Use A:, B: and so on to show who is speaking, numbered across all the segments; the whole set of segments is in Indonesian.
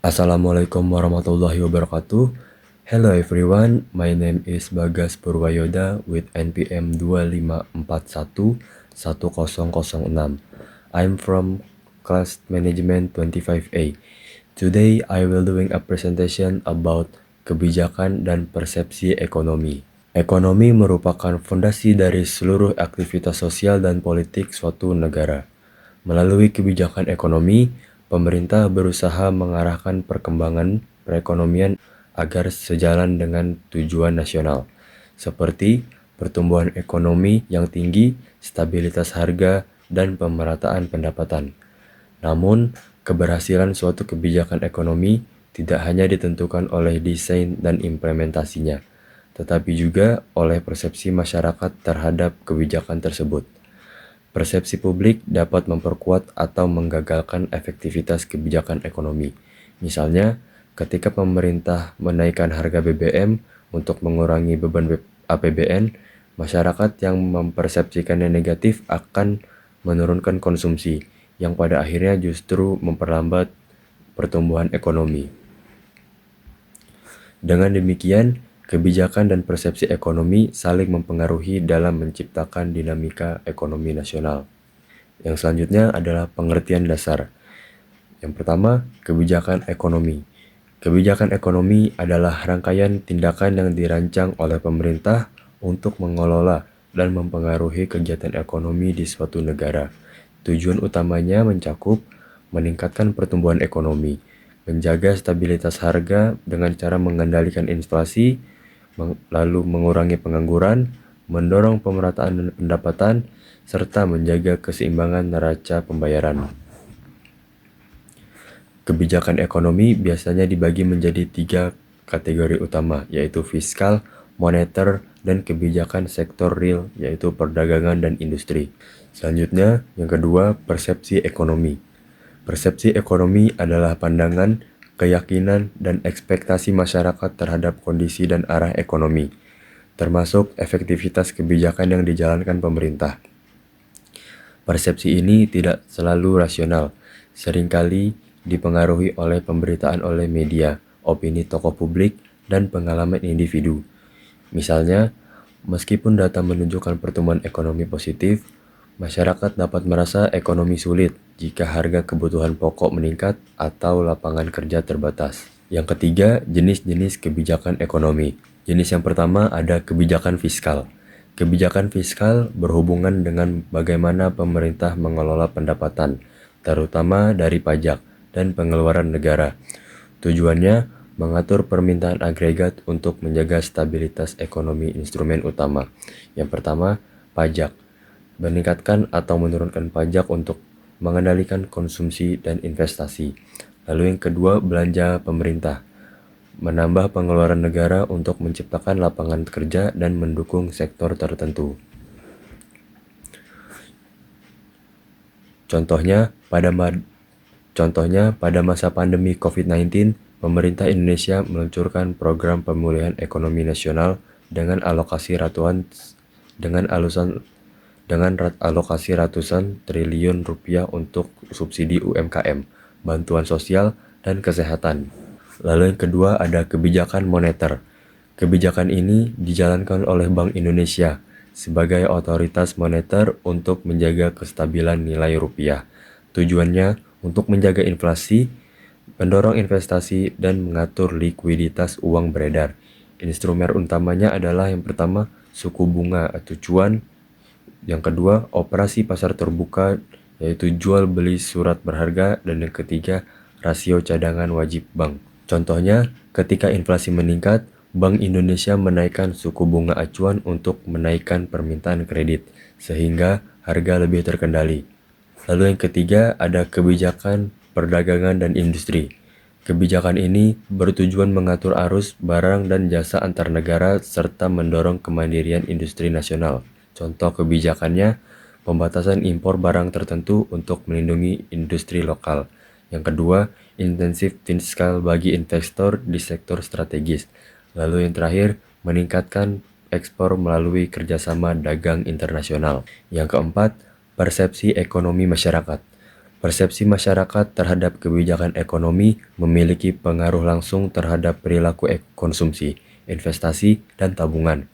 A: Assalamualaikum warahmatullahi wabarakatuh. Hello everyone, my name is Bagas Purwayoda with NPM 25411006. I'm from class management 25A. Today I will doing a presentation about kebijakan dan persepsi ekonomi. Ekonomi merupakan fondasi dari seluruh aktivitas sosial dan politik suatu negara. Melalui kebijakan ekonomi, pemerintah berusaha mengarahkan perkembangan perekonomian agar sejalan dengan tujuan nasional, seperti pertumbuhan ekonomi yang tinggi, stabilitas harga, dan pemerataan pendapatan. Namun, keberhasilan suatu kebijakan ekonomi tidak hanya ditentukan oleh desain dan implementasinya, tetapi juga oleh persepsi masyarakat terhadap kebijakan tersebut. Persepsi publik dapat memperkuat atau menggagalkan efektivitas kebijakan ekonomi. Misalnya, ketika pemerintah menaikkan harga BBM untuk mengurangi beban APBN, masyarakat yang mempersepsikannya negatif akan menurunkan konsumsi, yang pada akhirnya justru memperlambat pertumbuhan ekonomi. Dengan demikian, kebijakan dan persepsi ekonomi saling mempengaruhi dalam menciptakan dinamika ekonomi nasional. Yang selanjutnya adalah pengertian dasar. Yang pertama, kebijakan ekonomi. Kebijakan ekonomi adalah rangkaian tindakan yang dirancang oleh pemerintah untuk mengelola dan mempengaruhi kegiatan ekonomi di suatu negara. Tujuan utamanya mencakup meningkatkan pertumbuhan ekonomi, menjaga stabilitas harga dengan cara mengendalikan inflasi, lalu mengurangi pengangguran, mendorong pemerataan pendapatan, serta menjaga keseimbangan neraca pembayaran. Kebijakan ekonomi biasanya dibagi menjadi 3 kategori utama, yaitu fiskal, moneter, dan kebijakan sektor real, yaitu perdagangan dan industri. Selanjutnya, yang kedua, persepsi ekonomi. Persepsi ekonomi adalah pandangan, keyakinan, dan ekspektasi masyarakat terhadap kondisi dan arah ekonomi, termasuk efektivitas kebijakan yang dijalankan pemerintah. Persepsi ini tidak selalu rasional, seringkali dipengaruhi oleh pemberitaan oleh media, opini tokoh publik, dan pengalaman individu. Misalnya, meskipun data menunjukkan pertumbuhan ekonomi positif, masyarakat dapat merasa ekonomi sulit jika harga kebutuhan pokok meningkat atau lapangan kerja terbatas. Yang ketiga, jenis-jenis kebijakan ekonomi. Jenis yang pertama ada kebijakan fiskal. Kebijakan fiskal berhubungan dengan bagaimana pemerintah mengelola pendapatan, terutama dari pajak dan pengeluaran negara. Tujuannya mengatur permintaan agregat untuk menjaga stabilitas ekonomi. Instrumen utama yang pertama, pajak. Meningkatkan atau menurunkan pajak untuk mengendalikan konsumsi dan investasi. Lalu yang kedua, belanja pemerintah. Menambah pengeluaran negara untuk menciptakan lapangan kerja dan mendukung sektor tertentu. Contohnya, pada masa pandemi COVID-19, pemerintah Indonesia meluncurkan program pemulihan ekonomi nasional dengan alokasi ratusan triliun rupiah untuk subsidi UMKM, bantuan sosial, dan kesehatan. Lalu yang kedua ada kebijakan moneter. Kebijakan ini dijalankan oleh Bank Indonesia sebagai otoritas moneter untuk menjaga kestabilan nilai rupiah. Tujuannya untuk menjaga inflasi, mendorong investasi, dan mengatur likuiditas uang beredar. Instrumen utamanya adalah yang pertama, suku bunga atau cuan. Yang kedua, operasi pasar terbuka, yaitu jual beli surat berharga. Dan yang ketiga, rasio cadangan wajib bank. Contohnya, ketika inflasi meningkat, Bank Indonesia menaikkan suku bunga acuan untuk menaikkan permintaan kredit, sehingga harga lebih terkendali. Lalu yang ketiga ada kebijakan perdagangan dan industri. Kebijakan ini bertujuan mengatur arus barang dan jasa antar negara serta mendorong kemandirian industri nasional. Contoh kebijakannya, pembatasan impor barang tertentu untuk melindungi industri lokal. Yang kedua, intensif fiskal bagi investor di sektor strategis. Lalu yang terakhir, meningkatkan ekspor melalui kerjasama dagang internasional. Yang keempat, persepsi ekonomi masyarakat. Persepsi masyarakat terhadap kebijakan ekonomi memiliki pengaruh langsung terhadap perilaku konsumsi, investasi, dan tabungan.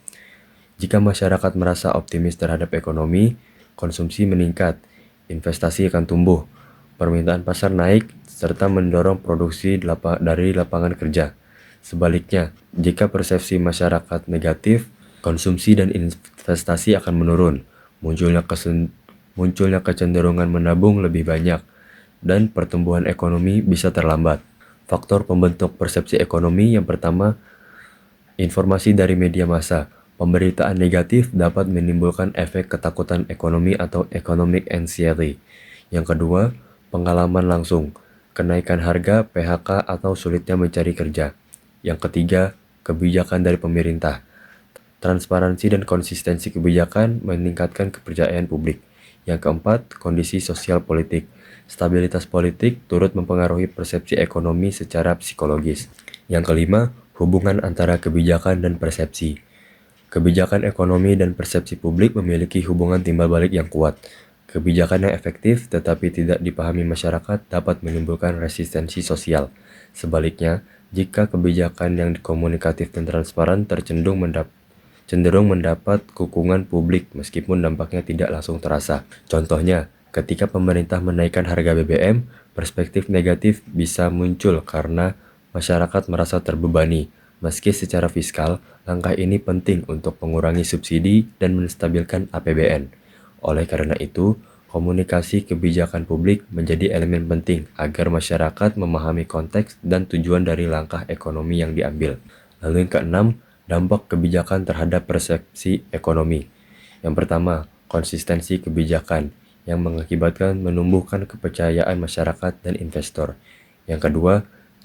A: Jika masyarakat merasa optimis terhadap ekonomi, konsumsi meningkat, investasi akan tumbuh, permintaan pasar naik, serta mendorong produksi dari lapangan kerja. Sebaliknya, jika persepsi masyarakat negatif, konsumsi dan investasi akan menurun, munculnya kecenderungan menabung lebih banyak, dan pertumbuhan ekonomi bisa terlambat. Faktor pembentuk persepsi ekonomi yang pertama, informasi dari media massa. Pemberitaan negatif dapat menimbulkan efek ketakutan ekonomi atau economic anxiety. Yang kedua, pengalaman langsung, kenaikan harga, PHK, atau sulitnya mencari kerja. Yang ketiga, kebijakan dari pemerintah. Transparansi dan konsistensi kebijakan meningkatkan kepercayaan publik. Yang keempat, kondisi sosial politik. Stabilitas politik turut mempengaruhi persepsi ekonomi secara psikologis. Yang kelima, hubungan antara kebijakan dan persepsi. Kebijakan ekonomi dan persepsi publik memiliki hubungan timbal balik yang kuat. Kebijakan yang efektif tetapi tidak dipahami masyarakat dapat menimbulkan resistensi sosial. Sebaliknya, jika kebijakan yang komunikatif dan transparan cenderung mendapat dukungan publik meskipun dampaknya tidak langsung terasa. Contohnya, ketika pemerintah menaikkan harga BBM, perspektif negatif bisa muncul karena masyarakat merasa terbebani. Meski secara fiskal, langkah ini penting untuk mengurangi subsidi dan menstabilkan APBN. Oleh karena itu, komunikasi kebijakan publik menjadi elemen penting agar masyarakat memahami konteks dan tujuan dari langkah ekonomi yang diambil. Lalu yang keenam, dampak kebijakan terhadap persepsi ekonomi. Yang pertama, konsistensi kebijakan yang mengakibatkan menumbuhkan kepercayaan masyarakat dan investor. Yang kedua,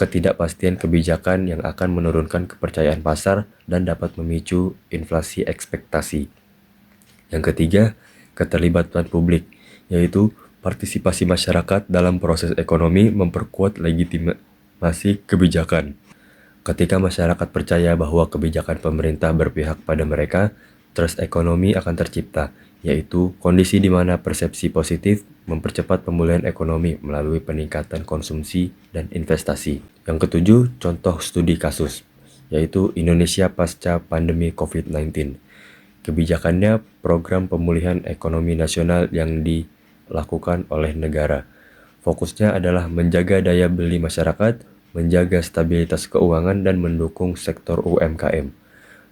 A: ketidakpastian kebijakan yang akan menurunkan kepercayaan pasar dan dapat memicu inflasi ekspektasi. Yang ketiga, keterlibatan publik, yaitu partisipasi masyarakat dalam proses ekonomi memperkuat legitimasi kebijakan. Ketika masyarakat percaya bahwa kebijakan pemerintah berpihak pada mereka, trust ekonomi akan tercipta, yaitu kondisi di mana persepsi positif mempercepat pemulihan ekonomi melalui peningkatan konsumsi dan investasi. Yang ketujuh, contoh studi kasus, yaitu Indonesia pasca pandemi COVID-19. Kebijakannya program pemulihan ekonomi nasional yang dilakukan oleh negara. Fokusnya adalah menjaga daya beli masyarakat, menjaga stabilitas keuangan, dan mendukung sektor UMKM.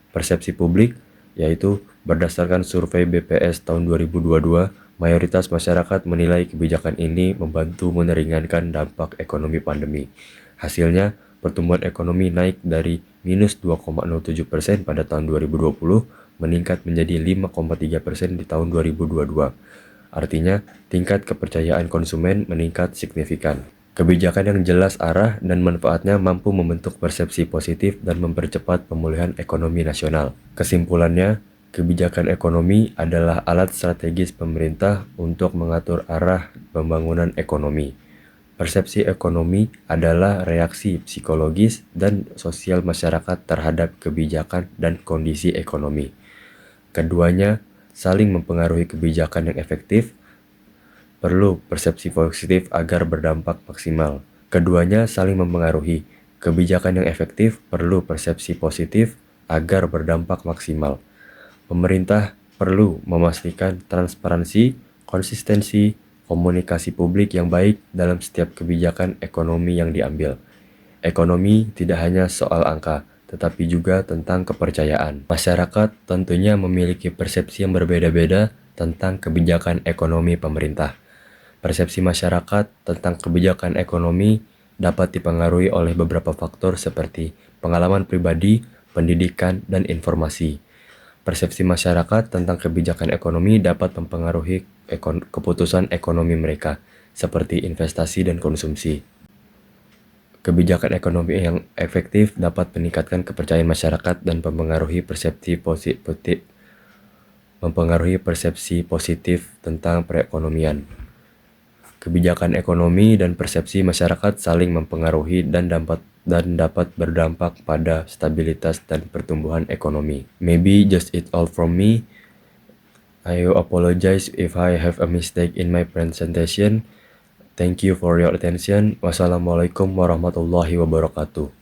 A: Persepsi publik, yaitu berdasarkan survei BPS tahun 2022, mayoritas masyarakat menilai kebijakan ini membantu meringankan dampak ekonomi pandemi. Hasilnya, pertumbuhan ekonomi naik dari minus 2,07% pada tahun 2020 meningkat menjadi 5,3% di tahun 2022. Artinya, tingkat kepercayaan konsumen meningkat signifikan. Kebijakan yang jelas arah dan manfaatnya mampu membentuk persepsi positif dan mempercepat pemulihan ekonomi nasional. Kesimpulannya, kebijakan ekonomi adalah alat strategis pemerintah untuk mengatur arah pembangunan ekonomi. Persepsi ekonomi adalah reaksi psikologis dan sosial masyarakat terhadap kebijakan dan kondisi ekonomi. Keduanya saling mempengaruhi. Kebijakan yang efektif perlu persepsi positif agar berdampak maksimal. Keduanya saling mempengaruhi. Kebijakan yang efektif perlu persepsi positif agar berdampak maksimal. Pemerintah perlu memastikan transparansi, konsistensi, komunikasi publik yang baik dalam setiap kebijakan ekonomi yang diambil. Ekonomi tidak hanya soal angka, tetapi juga tentang kepercayaan. Masyarakat tentunya memiliki persepsi yang berbeda-beda tentang kebijakan ekonomi pemerintah. Persepsi masyarakat tentang kebijakan ekonomi dapat dipengaruhi oleh beberapa faktor seperti pengalaman pribadi, pendidikan, dan informasi. Persepsi masyarakat tentang kebijakan ekonomi dapat mempengaruhi keputusan ekonomi mereka, seperti investasi dan konsumsi. Kebijakan ekonomi yang efektif dapat meningkatkan kepercayaan masyarakat dan mempengaruhi persepsi positif tentang perekonomian. Kebijakan ekonomi dan persepsi masyarakat saling mempengaruhi dan dapat berdampak pada stabilitas dan pertumbuhan ekonomi. Maybe just it all from me. I apologize if I have a mistake in my presentation. Thank you for your attention. Wassalamualaikum warahmatullahi wabarakatuh.